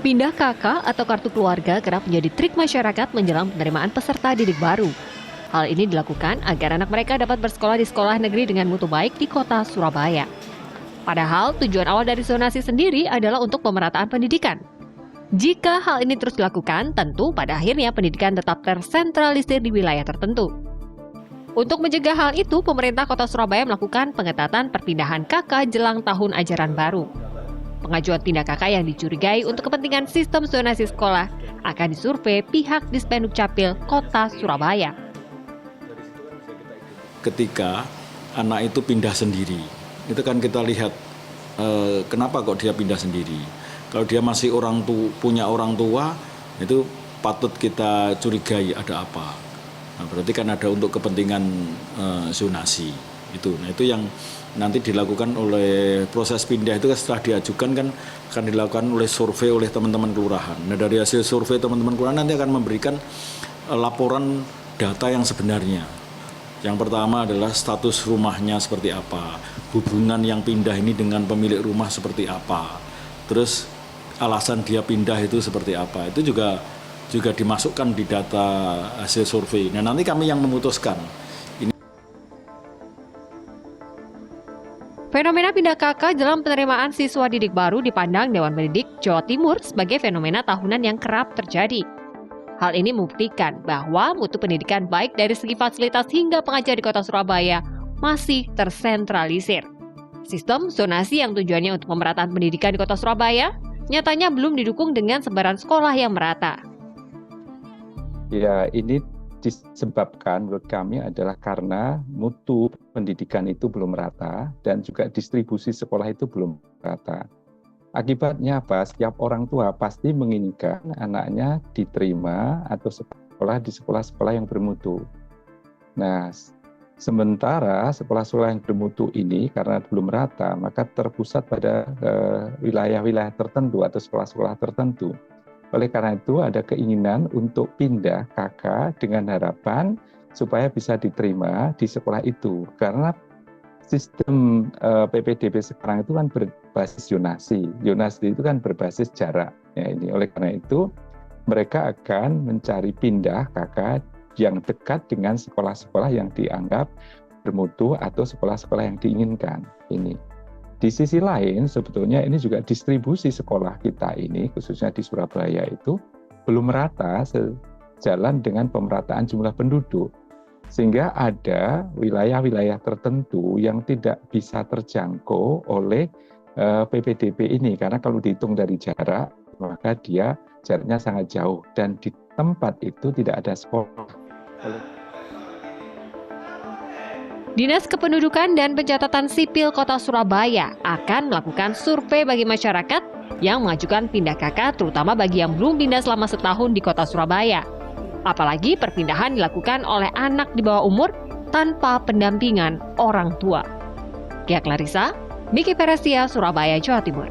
Pindah KK atau kartu keluarga kerap menjadi trik masyarakat menjelang penerimaan peserta didik baru. Hal ini dilakukan agar anak mereka dapat bersekolah di sekolah negeri dengan mutu baik di kota Surabaya. Padahal tujuan awal dari zonasi sendiri adalah untuk pemerataan pendidikan. Jika hal ini terus dilakukan, tentu pada akhirnya pendidikan tetap tersentralisir di wilayah tertentu. Untuk mencegah hal itu, pemerintah kota Surabaya melakukan pengetatan perpindahan KK jelang tahun ajaran baru. Pengajuan pindah KK yang dicurigai untuk kepentingan sistem zonasi sekolah akan disurvei pihak Dispenuk Capil Kota Surabaya. Ketika anak itu pindah sendiri, itu kan kita lihat kenapa kok dia pindah sendiri. Kalau dia masih punya orang tua, itu patut kita curigai ada apa. Nah, berarti kan ada untuk kepentingan zonasi. Nah itu yang nanti dilakukan oleh proses pindah itu setelah diajukan kan akan dilakukan oleh survei oleh teman-teman kelurahan. Nah dari hasil survei teman-teman kelurahan nanti akan memberikan laporan data yang sebenarnya. Yang pertama adalah status rumahnya seperti apa, hubungan yang pindah ini dengan pemilik rumah seperti apa, terus alasan dia pindah itu seperti apa. Itu juga dimasukkan di data hasil survei. Nah nanti kami yang memutuskan. Fenomena pindah KK dalam penerimaan siswa didik baru dipandang Dewan Pendidik Jawa Timur sebagai fenomena tahunan yang kerap terjadi. Hal ini membuktikan bahwa mutu pendidikan baik dari segi fasilitas hingga pengajar di kota Surabaya masih tersentralisir. Sistem zonasi yang tujuannya untuk pemerataan pendidikan di kota Surabaya nyatanya belum didukung dengan sebaran sekolah yang merata. Ya, ini disebabkan menurut kami adalah karena mutu pendidikan itu belum rata dan juga distribusi sekolah itu belum rata. Akibatnya apa? Setiap orang tua pasti menginginkan anaknya diterima atau sekolah di sekolah-sekolah yang bermutu. Nah, sementara sekolah-sekolah yang bermutu ini karena belum rata, maka terpusat pada wilayah-wilayah tertentu atau sekolah-sekolah tertentu. Oleh karena itu ada keinginan untuk pindah KK dengan harapan supaya bisa diterima di sekolah itu. Karena sistem PPDB sekarang itu kan berbasis zonasi. Zonasi itu kan berbasis jarak. Ya, ini oleh karena itu mereka akan mencari pindah KK yang dekat dengan sekolah-sekolah yang dianggap bermutu atau sekolah-sekolah yang diinginkan. Ini. Di sisi lain, sebetulnya ini juga distribusi sekolah kita ini, khususnya di Surabaya itu, belum merata sejalan dengan pemerataan jumlah penduduk. Sehingga ada wilayah-wilayah tertentu yang tidak bisa terjangkau oleh PPDB ini. Karena kalau dihitung dari jarak, maka dia jaraknya sangat jauh. Dan di tempat itu tidak ada sekolah. Dinas Kependudukan dan Pencatatan Sipil Kota Surabaya akan melakukan survei bagi masyarakat yang mengajukan pindah KK, terutama bagi yang belum pindah selama setahun di Kota Surabaya. Apalagi perpindahan dilakukan oleh anak di bawah umur tanpa pendampingan orang tua. Gia Clarissa, Miki Peresia, Surabaya, Jawa Timur.